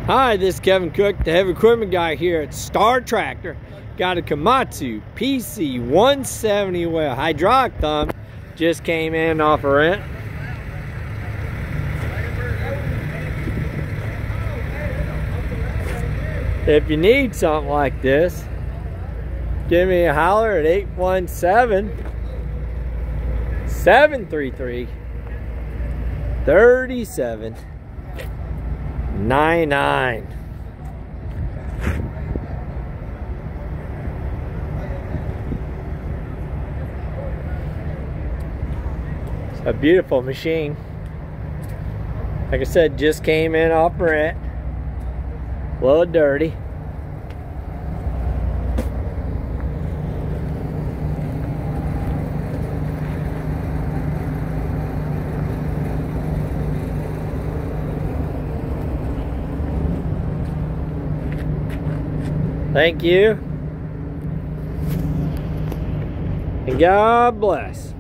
Hi, this is Kevin Cook, the heavy equipment guy here at Star Tractor. Got a Komatsu PC170 well hydraulic thumb. Just came in off a rent. If you need something like this, give me a holler at 817-733-3799. It's a beautiful machine. Like I said, just came in off rent. A little dirty. Thank you, and God bless.